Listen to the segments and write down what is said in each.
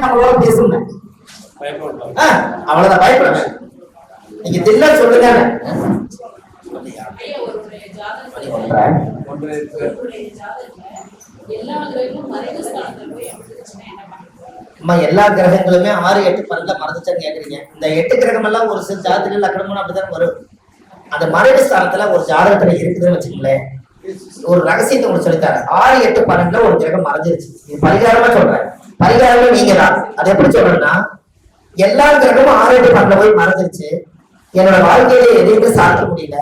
நம்மளோட பேசுங்க. அவ்வளவுதான், பயப்படாம நீங்க தில்ல சொல்லுங்க. எல்லா கிரகங்களுமே 6, 8, 12 மறந்துச்சான்னு கேக்குறீங்க. இந்த 8 கிரகம் எல்லாம் ஒரு சில ஜாதகத்துல லக்னமும் அப்படிதான் வரும். அந்த மறைவு ஸ்தானத்துல ஒரு ஜாதகத்துல இருக்குதுன்னு வச்சுக்கோங்களேன். ஒரு ரகசியத்தை உங்களுக்கு சொல்லித்தாரு. 6, 8, 12 ஒரு கிரகம் மறைஞ்சிருச்சு. இது பரிகாரமா சொல்றேன். பரிகாரமே நீங்க தான். அது எப்படி சொல்றேன்னா, எல்லா கிரகமும் 6, 8, 12 போய் மறைஞ்சிருச்சு. என்னோட வாழ்க்கையில எதையுமே சாதிக்க முடியல,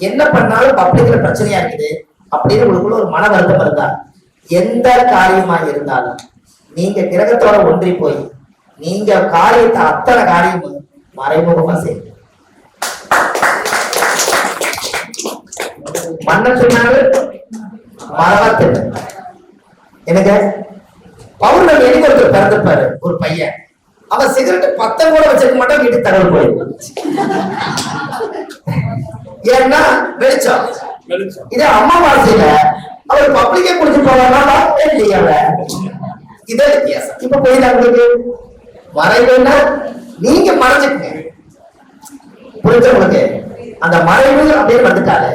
என்ன பண்ணாலும் பப்ளிக்ல பிரச்சனையா இருக்குது அப்படின்னு உங்களுக்குள்ள ஒரு மன வருத்தம் இருந்தா, எந்த காரியமா இருந்தாலும் நீங்க கிரகத்தோட ஒன்றி போய் நீங்க காரியத்தை அத்தனை காரியமும் மறைமுகமா செய்யுங்க. மன்னன் சொன்னாரு மரவாத்து எனக்கு பௌர்ணமி அன்னைக்கு ஒருத்தர் பிறந்திருப்பாரு, ஒரு பையன். அவன் சிகரெட் 10 கூட வச்சிருக்க மாட்டான், வீட்டுக்கு தகவல் போயிருப்பான். ஏன்னா வெளிச்சம். இதே அம்மாவாசையில அவர் பப்ளிக்கே குடிச்சு போவாங்க இதே வித்தியாசம். இப்ப போயிடா உங்களுக்கு மறைவுன்னா நீங்க மறைஞ்சுக்குங்க. புரிஞ்ச உங்களுக்கு அந்த மறைவு அப்படின்னு வந்துட்டாலே.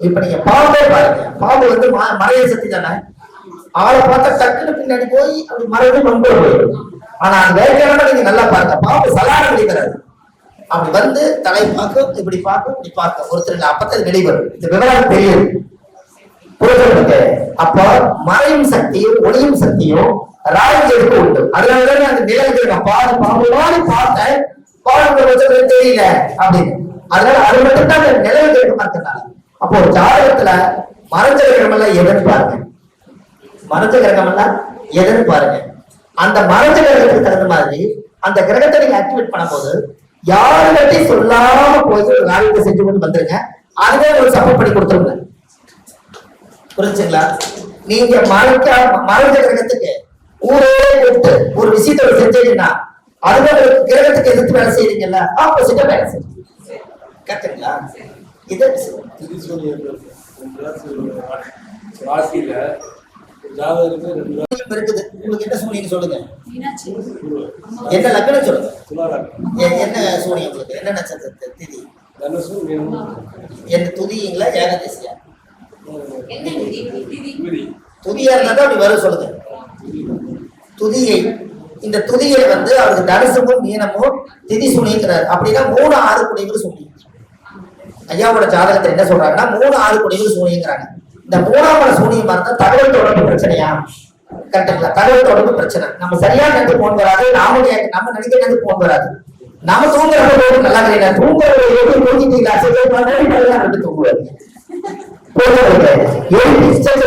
இப்ப நீங்க பாம்பே பாருங்க, பாம்பு வந்து மறைய சக்தி தானே. ஆளை பார்த்தா டக்குன்னு பின்னாடி போய் அப்படி மறைவு ரொம்ப போயிடும். ஆனா வேட்டையான நீங்க நல்லா பாருங்க, பாம்பு சலான வெளிவராது. அப்படி வந்து தலை பார்க்கும், இப்படி பார்க்கும், இப்படி பார்க்கும். ஒருத்தர் அப்பத்தான் வெளிவரும். இந்த விவரம் தெரியும். புரிஞ்சுருக்கு. அப்போ மறையும் சக்தியும் ஒளியும் சக்தியும் ராஜ்யத்துக்கு உண்டு. அதனாலதான் அந்த நிலவுக்கு பாடு பாம்பு பார்த்தேன், பாடு தெரியல அப்படின்னு. அதனால அது மட்டும் தான் நிலவு கேட்க மாட்டேனால. அப்போ ஒரு ஜாதகத்துல மறைஞ்ச கிரகம் எல்லாம் எதுன்னு பாருங்க. மறைஞ்ச கிரகம் எல்லாம் எதுன்னு பாருங்க. அந்த மறைஞ்ச கிரகத்துக்கு தகுந்த மாதிரி அந்த கிரகத்தை நீங்க ஆக்டிவேட் பண்ணும் போது யாருகிட்டையும் சொல்லாம போய் ஒரு காரியத்தை செஞ்சு கொண்டு வந்துருங்க. அதுவே ஒரு சப்போர்ட் பண்ணி கொடுத்துருங்க. புரிஞ்சுங்களா? நீங்க மறைஞ்ச கிரகத்துக்கு ஊரே கூப்பிட்டு ஒரு விஷயத்த செஞ்சீங்கன்னா அதுவே கிரகத்துக்கு எதிர்த்து வேலை செய்யறீங்கல்ல, ஆப்போசிட்டா வேலை செய்யுங்க. கரெக்டுங்களா? இது இருக்குது. உங்களுக்கு என்ன சூனியம் சொல்லுங்க, என்ன லக்னம் சொல்லுங்க, என்ன சூனியம் உங்களுக்கு, என்ன நட்சத்திர திதி, என்ன துதிங்களா ஏகாதசியா? துதியா இருந்தா அப்படி வரும் சொல்லுங்க. துதியை, இந்த துதியை வந்து அவருக்கு தனுசமும் மீனமும் திதி சூனியங்கிறார். அப்படின்னா 3, 6 குடைகள் சூனியம். ஐயாவோட ஜாதகத்தை என்ன சொல்றாங்கன்னா 3, 6 குடைகள் சூனியங்கிறாங்க. இந்த 3ஆம் இட சூனியமா இருந்தா தகவல் தொடர்பு பிரச்சனையா? கரெக்டுங்களா? தகவல் தொடர்பு பிரச்சனை. நம்ம சரியா நினைத்து போன் வராது, நம்ம நினைக்க நினைத்து போன் வராது. நம்ம தூங்குறப்ப நல்லா கிடையாது. தூங்குறது தூங்கிட்டீங்களா தூங்குவாரு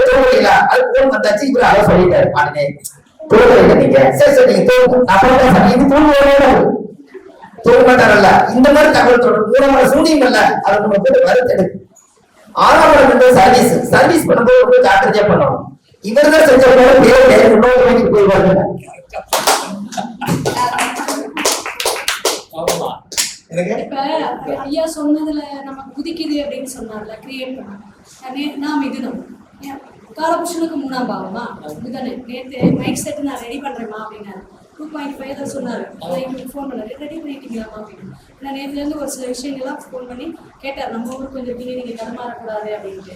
தூங்குறீங்களா, அது போன் வந்தாச்சு. இவரு அதை சொல்லிட்டாரு பாருங்க, தூங்குறீங்க நீங்க. சரி சரி நீங்க தூங்க தூங்க தூங்க மாட்டாரல்ல. இந்த மாதிரி தகவல் தொடர்பு 3ஆம் இட சூனியம் இல்ல, அதை நம்ம போட்டு வருத்தெடு. 6ஆம் இடம் வந்து சர்வீஸ் பண்ணும்போது ரொம்ப ஜாக்கிரதையா பண்ணணும். இவர்தான் செஞ்ச போயிடுவாங்க. ஐயா சொன்னதுல நம்ம குதிக்குது அப்படின்னு சொன்னார்ல, கிரியேட் பண்ண நான் மிதுனம் காலபுருஷனுக்கு 3ஆம் பாவமா மிதனே. நேற்று மைக் செட் நான் ரெடி பண்றேமா அப்படின்னாரு. 2.5 தான் சொன்னாரு. எங்களுக்கு ஃபோன் பண்ணாரு, ரெடி பண்ணிட்டீங்களாமா அப்படின்னு. நான் நேற்றுலேருந்து ஒரு சில விஷயங்கள்லாம் ஃபோன் பண்ணி கேட்டார், நம்ம ஊருக்கு கொஞ்சம் இருக்கீங்க, நீங்கள் தரமாறக்கூடாது அப்படின்ட்டு.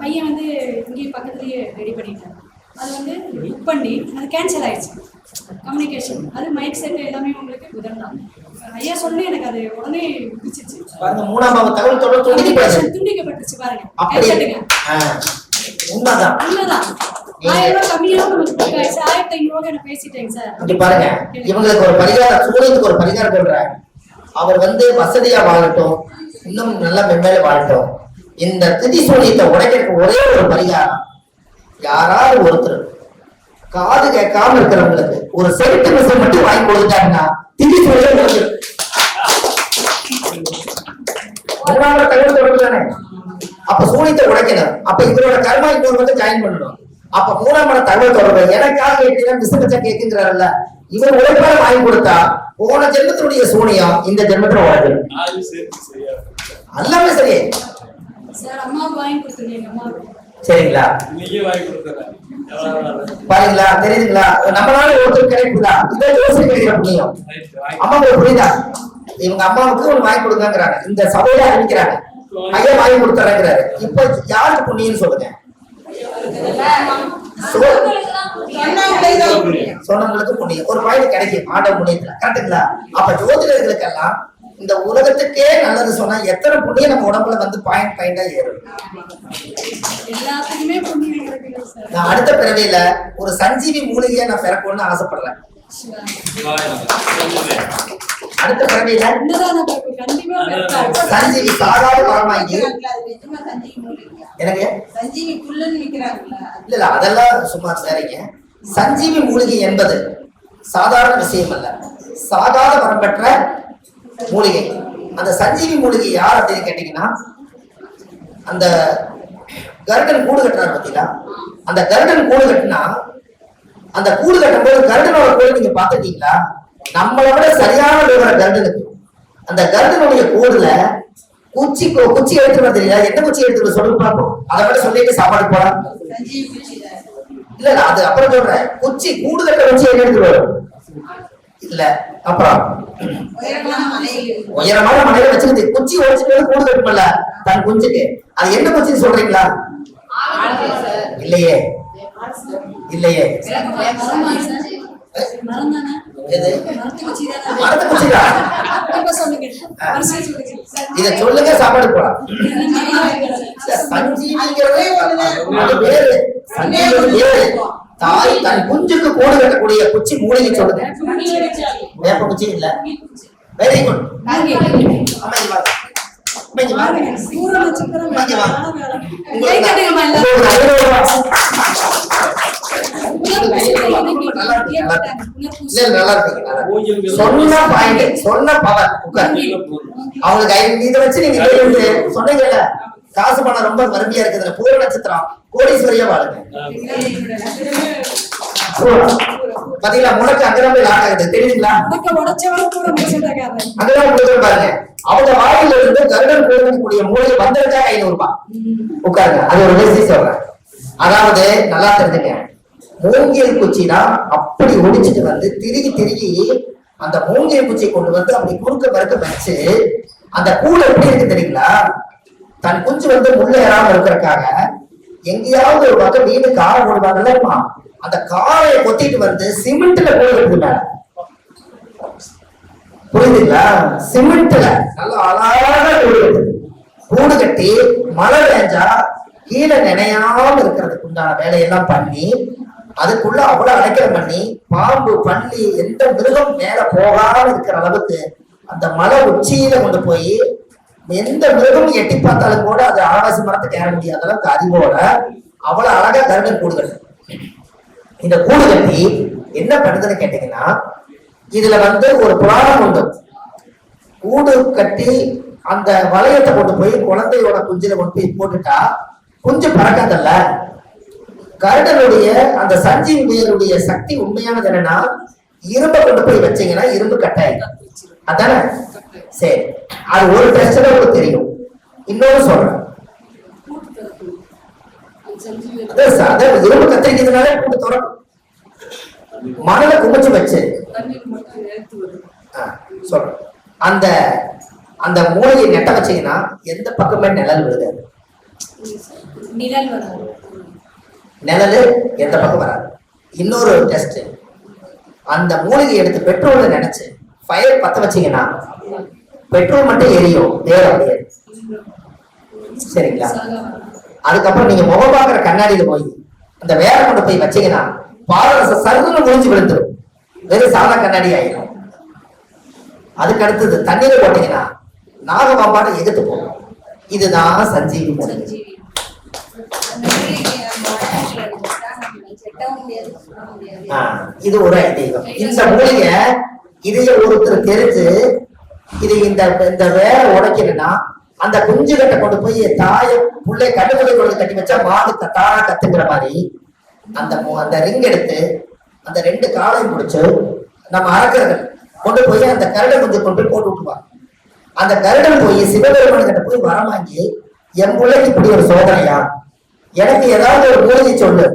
பையன் வந்து இங்கேயும் பக்கத்துலேயே ரெடி பண்ணிட்டார். அது வந்து புக் பண்ணி அது கேன்சல் ஆயிடுச்சு கம்யூனிகேஷன். அது மைக் செட் எல்லாமே உங்களுக்கு புதன் தான். ஐயா சொல்லி எனக்கு அது உடனே பிடிச்சிச்சு. துண்டிக்கப்பட்டுச்சு பாருங்க. உண்மைதான். 1000 கம்மியா 1500 என்ன பேசிட்டேங்க சார். அப்படி பாருங்க, இவங்களுக்கு ஒரு பரிகாரம், சூரியனுக்கு ஒரு பரிகாரம் சொல்றாங்க. அவர் வந்து வசதியா வாழட்டும், இன்னும் நல்லா மென்மேல வாழட்டும். இந்த திதி சூரியத்தை உடைக்க ஒரே ஒரு பரிகாரம், யாராவது ஒருத்தர் காது கேட்காம இருக்கிறவங்களுக்கு ஒரு செருட்டு மிஷின் மட்டும் வாங்கி கொடுத்தாங்கன்னா திதி சூரியன் முடிஞ்சு. தகவல் தொடர்பு தானே. அப்ப சூரியத்தை உடைக்கணும். அப்ப இதோட கர்மா இன்னொரு வந்து ஜாயின் பண்ணணும். அப்ப 3ஆம் இட தகவல் தொடர்பு எனக்காக கேட்டீங்கன்னா மிஸ்ஸா கேட்குங்கிறாருல்ல, இவர் உழைப்பாக வாங்கி கொடுத்தா போன ஜென்மத்தினுடைய சூனியம் இந்த ஜென்மத்துல உழைது எல்லாமே சரி. சார் அம்மாவுக்கு வாங்கி கொடுத்துருங்க. எங்க அம்மா சரிங்களா? பாருங்களா, தெரியுதுங்களா? நம்மளால ஒருத்தர் கிடைக்குதா? இதை யோசிச்சு கிடைக்கிற புண்ணியம். அம்மாவுக்கு புரியுதா? இவங்க அம்மாவுக்கு ஒண்ணு வாங்கி கொடுங்கிறாங்க, இந்த சபையில அறிவிக்கிறாங்க, ஐயா வாங்கி கொடுத்துறாங்கிறாரு. இப்ப யாருக்கு புண்ணியம் சொல்லுங்க? சொன்னவங்களுக்கு புண்ணியம். ஒரு பாயிண்ட் கிடைக்கும் ஆண்டவன் புண்ணியத்துல. கரெக்டுங்களா? அப்ப ஜோதிடர்களுக்கெல்லாம் இந்த உலகத்துக்கே நல்லது சொன்னா எத்தனை புண்ணியம் நம்ம உடம்புல வந்து பாயிண்டா ஏறும். எல்லாத்துக்குமே புண்ணியம் கிடைக்குது சார். நான் அடுத்த பிறவியில ஒரு சஞ்சீவி மூலிகையை நான் பிறக்கணும்னு ஆசைப்படுறேன். அடுத்த பிறவியில சஞ்சீவி சாதாரண மரமாகி எனக்கு சஞ்சீவி புல்லுன்னு விக்கிறாங்கல்ல. இல்ல அதெல்லாம் சும்மா சரிங்க. சஞ்சீவி மூலிகை என்பது சாதாரண விஷயம் அல்ல, சாகாத வரம் பெற்ற மூலிகை. அந்த சஞ்சீவி மூலிகை யார் அப்படின்னு கேட்டீங்கன்னா, அந்த கருடன் கூடு கட்டுறாரு பார்த்தீங்களா? அந்த கருடன் கூடு கட்டினா, அந்த கூடு கட்டும் போது கருடனோட கூடு நீங்க பாத்துட்டீங்களா? நம்மளை விட சரியான விவரம் கருடனுக்கு. அந்த கருடனுடைய கூடுல குச்சி எடுத்து தெரியல, என்ன குச்சி எடுத்து சொல்லி பார்ப்போம். அதை விட சொல்லிட்டு சாப்பாடு போலாம். இல்ல அது அப்புறம் சொல்றேன். குச்சி கூடு கட்ட வச்சு என்ன எடுத்து வரும் இல்ல. அப்புறம் உயரமான மலையில வச்சுக்கிட்டு குச்சி ஒழிச்சுட்டு கூடு கட்டுமல்ல தன் குஞ்சுக்கு, அது என்ன குச்சின்னு சொல்றீங்களா? இல்லையே இல்லையே, மரத்து குச்சிதான். இத சொல்லுங்க, சாப்பாடு போலாம். சஞ்சீவிங்கிறதே அது வேறு. சஞ்சீவி வேறு. தாய் தன் குஞ்சுக்கு கூடு கட்டக்கூடிய குச்சி மூலிகை சொல்லுங்க. வேப்ப குச்சி இல்ல. Very good. சொன்னீங்கல்ல காசு பணம் ரொம்ப வறுமையா இருக்குது, பூர நட்சத்திரம் கோடீஸ்வரியா வாழுங்க. பாத்தீங்களா? முடக்கு அங்கதான் போய் லாக் ஆகுது, தெரியுதுங்களா? அங்கதான் பாருங்க. அவங்க வாயில இருந்து கருடன் போடக்கூடிய மூலிகை வந்திருக்கா 500 ரூபாய். உட்காருங்க, அது ஒரு விஷயம் சொல்றேன். அதாவது நல்லா தெரிஞ்சுங்க, மூங்கில் குச்சினா அப்படி ஒடிச்சிட்டு வந்து திருகி அந்த மூங்கில் குச்சியை கொண்டு வந்து அப்படி குறுக்க மறுக்க வச்சு அந்த கூடு எப்படி இருக்கு தெரியுங்களா? தன் குஞ்சு வந்து முள்ள ஏறாம இருக்கிறதுக்காக எங்கேயாவது ஒரு பக்கம் வீடு காரை போடுவாங்கல்லமா, அந்த காரையை கொத்திட்டு வந்து சிமெண்ட்ல கூடு கட்டுது மேல. புரியுதுங்களா? சிமெண்ட்ல நல்லா அழகாக கூடு கட்டி மழை பெஞ்சா கீழே நினையாம இருக்கிறதுக்கு உண்டான வேலையெல்லாம் பண்ணி அதுக்குள்ள அவ்வளவு அடைக்கலம் பண்ணி பாம்பு பள்ளி எந்த மிருகம் மேல போகாம இருக்கிற அளவுக்கு அந்த மலை உச்சியில கொண்டு போய் எந்த மிருகம் எட்டி பார்த்தாலும் கூட அது ஆகாசி மரத்துக்கு ஏற முடியாத அளவுக்கு அறிவோட அவ்வளவு அழகா கருடன் கூடு கட்டு. இந்த கூடு கட்டி என்ன பண்ணுதுன்னு கேட்டீங்கன்னா, இதுல வந்து ஒரு புராணம் உண்டு. கூடு கட்டி அந்த வளையத்தை கொண்டு போய் குழந்தையோட குஞ்சில கொண்டு போய் போட்டுட்டா குஞ்சு பறக்காதல்ல. கருடனுடைய அந்த சஞ்சீவி வேருடைய சக்தி உண்மையானது என்னன்னா, இரும்பை கொண்டு போய் வச்சீங்கன்னா இரும்பு கட்டாயிடும். அதானே? சரி, அது ஒரு டெஸ்ட்ல உங்களுக்கு தெரியும். இன்னொரு சொல்றேன், இரும்பு கத்திரிக்கிறதுனால கூட்டு திறக்கும். மணலை குமிச்சு வச்சு சொல்றேன், அந்த அந்த மூளையை நெட்ட வச்சீங்கன்னா எந்த பக்கமே நிழல் விழுகாது. நிழல் எந்த பக்கம் வராது. இன்னொரு டெஸ்ட், அந்த மூலிகை எடுத்து பெட்ரோல்ல நினைச்சு ஃபயர் பத்த வச்சீங்கன்னா பெட்ரோல் மட்டும் எரியும், வேற அப்படியே. சரிங்களா? அதுக்கப்புறம் நீங்க முகம் பார்க்குற கண்ணாடியில போய் அந்த வேற கொண்டு போய் வச்சீங்கன்னா பாரரச சருன்னு முடிஞ்சு விழுந்துடும், வெறும் சாதா கண்ணாடி ஆயிடும். அதுக்கு அடுத்தது தண்ணீரை போட்டீங்கன்னா நாகபாம்பாட எதிர்த்து போகும். இதுதான் சஞ்சீவி மூலிகை. இது ஒரு ஐதீகம். இந்த மூலிகை இதைய ஒருத்தர் தெரிஞ்சு இது இந்த வேற உடைக்கணும்னா அந்த குஞ்சு கட்டை கொண்டு போய் தாய புள்ளை கட்டுக்குள்ளே கொண்டு கட்டி வச்சா மாடு தாரா கத்துங்கிற மாதிரி அந்த ரிங் எடுத்து அந்த 2 காலையும் முடிச்சு நம்ம அரக்கர்கள் கொண்டு போய் அந்த கருடன் குஞ்சு கொண்டு போய் போட்டு விட்டுருவாங்க. அந்த கருடன் போய் சிவபெருமான் கிட்ட போய் வரம் வாங்கி, என் பிள்ளைக்கு இப்படி ஒரு சோதனையா, எனக்கு ஏதாவது ஒரு மூலிகை சொல்லு,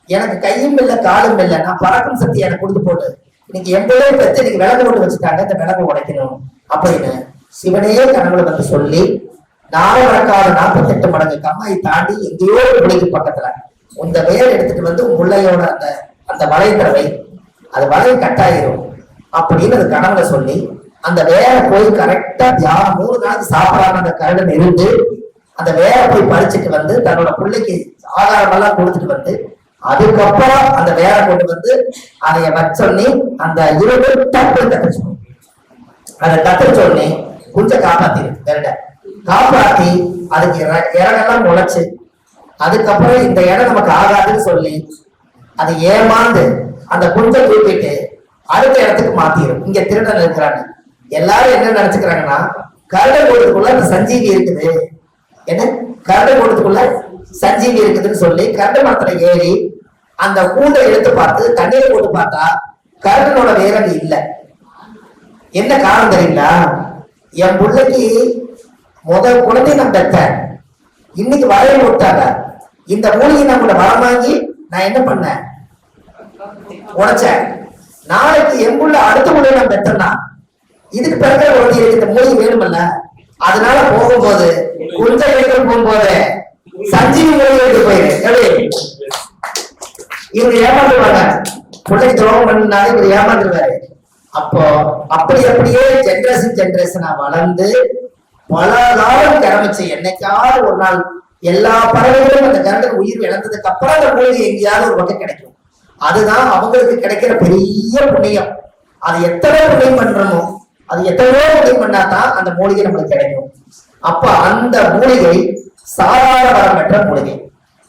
எனக்கு கையும் இல்லை காலும் இல்லை, நான் பறக்கும் சக்தி எனக்கு கொடுத்து போட்டு இன்னைக்கு எம்பளே பெற்று இன்னைக்கு விளக்கு போட்டு வச்சுட்டாங்க, இந்த விளக்கு உடைக்கணும் அப்படின்னு சிவனையே கனவுல வந்து சொல்லி 48 மடங்கு கம்மாயை தாண்டி எங்கேயோ ஒரு மூலிகை பக்கத்துல இந்த வேர் எடுத்துட்டு வந்து முள்ளையோட அந்த அந்த வளையத்தவை அது வளைய கட்டாயிரும் அப்படின்னு அது கனவுல சொல்லி அந்த வேரை போய் கரெக்டா 3 நாளைக்கு சாப்பிடாம அந்த கரடன் இருந்து அந்த வேரை போய் பறிச்சுட்டு வந்து தன்னோட பிள்ளைக்கு ஆதாரம் எல்லாம் கொடுத்துட்டு வந்து அதுக்கப்புறம் அந்த வேரை கொண்டு வந்து அதைய வச்சோடனே அந்த 20 டப்பு கத்துச்சோம். அதை கத்துச்சோடனே கொஞ்சம் காப்பாத்திரு வேற காப்பாத்தி அதுக்கு இறங்கெல்லாம் முளைச்சு அதுக்கப்புறம் இந்த இடம் நமக்கு ஆகாதுன்னு சொல்லி அது ஏமாந்து அந்த குஞ்சை தூக்கிட்டு அடுத்த இடத்துக்கு மாத்திரும். இங்க திருடன் இருக்கிறாங்க, எல்லாரும் என்ன நினைச்சுக்கிறாங்கன்னா கரடை கூட்டத்துக்குள்ள அந்த சஞ்சீவி இருக்குது, என்ன கரடை கூட்டத்துக்குள்ள சஞ்சீவி இருக்குதுன்னு சொல்லி கரடை மரத்துல ஏறி அந்த கூண்டை எடுத்து பார்த்து தண்ணீரை போட்டு பார்த்தா கரடனோட வேரல் இல்லை. என்ன காரணம் தெரியுங்களா? என் பிள்ளைக்கு முதல் குழந்தை நான் பெற்றேன், இன்னைக்கு வரைய விட்டாங்க, இந்த மூலிகை நான் உங்களை வரம் வாங்கி நான் என்ன பண்ணேன் உடைச்சேன். நாளைக்கு என் புள்ள அடுத்த முறை நான் பெற்றேன்னா இதுக்கு பிறகு குழந்தை இருக்கு, இந்த மூலிகை வேணுமல்ல. அதனால போகும்போது கொஞ்சம் எடுத்து போகும்போது சஞ்சீவி மூலிகை எடுத்து போயிரு. இவங்க ஏமாந்துருவாங்க, பிள்ளைக்கு துரோகம் பண்ணினாலும் இவர் ஏமாந்துருவாரு. அப்போ அப்படியே ஜெனரேஷனா வளர்ந்து பல காலம் கிளம்பிச்சு. என்னைக்காவது ஒரு நாள் எல்லா பறவைகளும் அந்த கரண்டர் உயிர் இழந்ததுக்கு அப்புறம் அந்த மூலிகை எங்கேயாவது ஒரு வகை கிடைக்கும். அதுதான் அவங்களுக்கு கிடைக்கிற பெரிய புண்ணியம். அது எத்தனை புண்ணியம் பண்றோமோ அது எத்தனையோ புண்ணியம் பண்ணாதான் அந்த மூலிகை நம்மளுக்கு கிடைக்கும். அப்ப அந்த மூலிகை சாதாரண வரம் பெற்ற மூலிகை.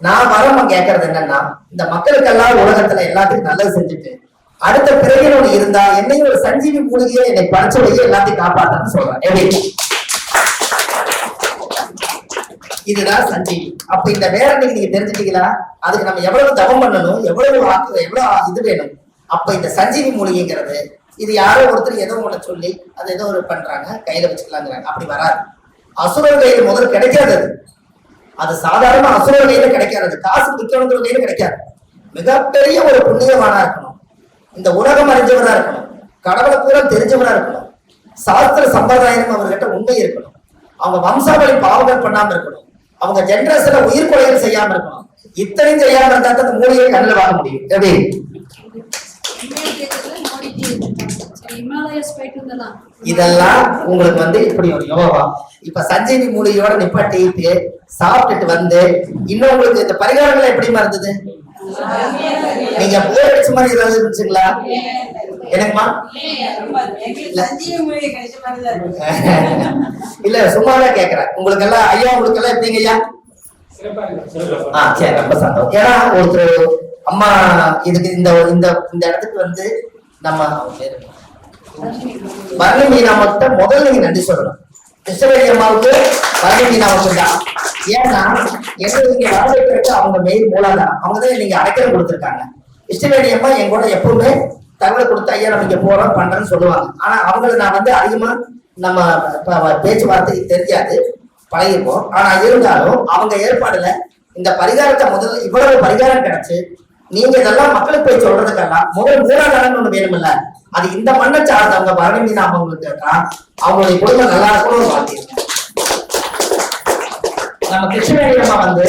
நான் வரம் கேட்கறது என்னன்னா, இந்த மக்களுக்கெல்லாம் உலகத்துல எல்லாத்துக்கும் நல்லது செஞ்சுட்டு அடுத்த பிறகு இருந்தா என்னையும் ஒரு சஞ்சீவி மூலிகையை என்னை படைச்சொல்லியே எல்லாத்தையும் காப்பாற்றன்னு சொல்றேன். எப்படி? இதுதான் சஞ்சீவி. அப்ப இந்த வேற நீங்க தெரிஞ்சுட்டீங்களா? அதுக்கு நம்ம எவ்வளவு தவம் பண்ணணும், எவ்வளவு இது வேணும். அப்ப இந்த சஞ்சீவி மூலிகைங்கிறது இது யாரோ ஒருத்தர் ஏதோ ஒண்ணு சொல்லி அது ஏதோ ஒரு பண்றாங்க, கையில வச்சுக்கலாங்கிறாங்க. அப்படி வராது. அசுரர் கையில முதல்ல கிடைக்காது. அது சாதாரண அசுரர் கையில கிடைக்காது, காசு விற்கணுங்கிற கையில கிடைக்காது. மிகப்பெரிய ஒரு புண்ணியமானா இருக்கணும், இந்த உலகம் அறிஞ்சவரா இருக்கணும், கடவுளை பூரா தெரிஞ்சவரா இருக்கணும், சாஸ்திர சம்பிரதாயம் அவர்கிட்ட உண்மை இருக்கணும், அவங்க வம்சாவளி பாவங்கள் பண்ணாம இருக்கணும், அவங்க ஜெனரேஷன்ல உயிர் கொலைகள் செய்யாம இருக்கணும். இத்தனையும் செய்யாம இருந்தா அந்த மூலிகை கண்ணில் வாங்க முடியும். எப்படி? இதெல்லாம் உங்களுக்கு வந்து இப்படி ஒரு யோகம். இப்ப சஞ்சீவி மூலிகையோட நிப்பாட்டிட்டு சாப்பிட்டுட்டு வந்து இன்னும் உங்களுக்கு இந்த பரிகாரங்கள் எப்படிமா இருந்தது? நீங்க போர் அடிச்ச மாதிரி ஏதாவது இருந்துச்சுங்களா? எனக்குமா இல்ல சும்மாதான் கேக்குறேன். உங்களுக்கு எல்லாம் ஐயா உங்களுக்கு எல்லாம் எப்படிங்க ஐயா? சரி, ரொம்ப சந்தோஷம். ஏன்னா ஒருத்தர் அம்மா இதுக்கு இந்த இந்த இடத்துக்கு வந்து நம்ம வர்ணி மீனாமத்தை முதல்ல நீங்க நன்றி சொல்லணும். கிருஷ்ணவேணி அம்மாவுக்கு வர்ணி மீனாமத்து தான். ஏன்னா எங்களுக்கு இங்க வரவேற்கிறதுக்கு அவங்க மெயின் மூலாதாரம், அவங்கதான் நீங்க அடைக்கலம் கொடுத்துருக்காங்க. கிருஷ்ணவேணி அம்மா என் கூட எப்பவுமே தகவல் கொடுத்து ஐயா நம்ம இங்க போறோம் பண்றேன்னு சொல்லுவாங்க. ஆனா அவங்களை நான் வந்து அதிகமா நம்ம பேச்சுவார்த்தைக்கு தெரியாது, பழகிப்போம். ஆனா இருந்தாலும் அவங்க ஏற்பாடுல இந்த பரிகாரத்தை முதல்ல இவ்வளவு பரிகாரம் கிடைச்சு நீங்க இதெல்லாம் மக்களுக்கு போய் சொல்றதுக்கெல்லாம் முதல் மூலாதாரம் ஒண்ணு வேணும்ல. அது இந்த மண்ணை சார்ந்தவங்க வரணி மீன் அவங்களுக்கு அவங்களுடைய குடும்பம் நல்லா இருக்கணும் வாழ்த்திருக்கேன். நம்ம கிருஷ்ணவேணி அம்மா வந்து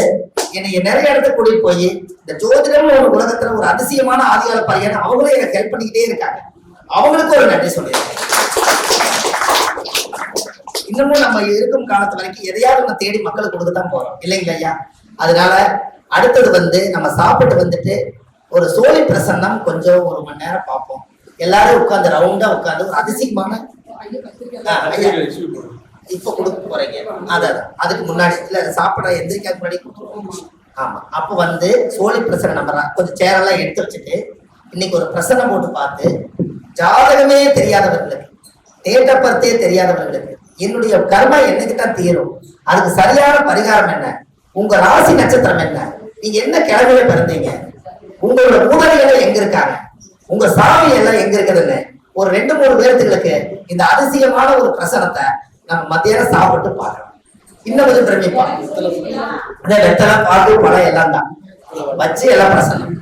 என்னைய நிறைய இடத்துக்கு கூட்டிட்டு போய் இந்த ஜோதிடம் ஒரு உலகத்துல ஒரு அதிசயமான ஆதிகால பையன் அவங்களும் எனக்கு ஹெல்ப் பண்ணிக்கிட்டே இருக்காங்க. அவங்களுக்கு ஒரு நன்றி சொல்லியிருக்கேன். இன்னமும் நம்ம இருக்கும் காலத்து வரைக்கும் எதையாவது நம்ம தேடி மக்களுக்கு கொடுக்கத்தான் போறோம் இல்லைங்களா ஐயா? அதனால அடுத்தது வந்து நம்ம சாப்பிட்டு வந்துட்டு ஒரு சோழி பிரசன்னம் கொஞ்சம் 1 மணி நேரம் பார்ப்போம். எல்லாரும் உட்கார்ந்து ரவுண்டா உட்கார்ந்து ஒரு அதிசயமான இப்ப கொடுக்க போறீங்க. அதான் அதுக்கு முன்னாடி இல்ல சாப்பிட எந்திரிக்காத முன்னாடி கொடுத்துருவோம். ஆமா, அப்ப வந்து சோழி பிரசனம் நம்ம கொஞ்சம் சேரெல்லாம் எடுத்து வச்சுட்டு இன்னைக்கு ஒரு பிரசனம் போட்டு பார்த்து ஜாதகமே தெரியாதவர்களுக்கு, டேட் ஆஃப் பர்த்தே தெரியாதவர்களுக்கு என்னுடைய கர்மா என்னைக்கு தான் தீரும், அதுக்கு சரியான பரிகாரம் என்ன, உங்க ராசி நட்சத்திரம் என்ன, நீங்க என்ன கிழமையில பிறந்தீங்க, உங்களோட மூதாதைகள் எங்க இருக்காங்க, உங்க சாமி எல்லாம் எங்க இருக்குதுன்னு ஒரு 2-3 பேர்த்துகளுக்கு இந்த அதிசயமான ஒரு பிரசனத்தை நம்ம மத்தியானம் சாப்பிட்டு பார்க்கலாம். இன்னும் கொஞ்சம் பிரமிப்பான். அதே வெத்தலை பாக்கு பழம் எல்லாம் தான் வச்சு எல்லாம் பிரசன்னம்.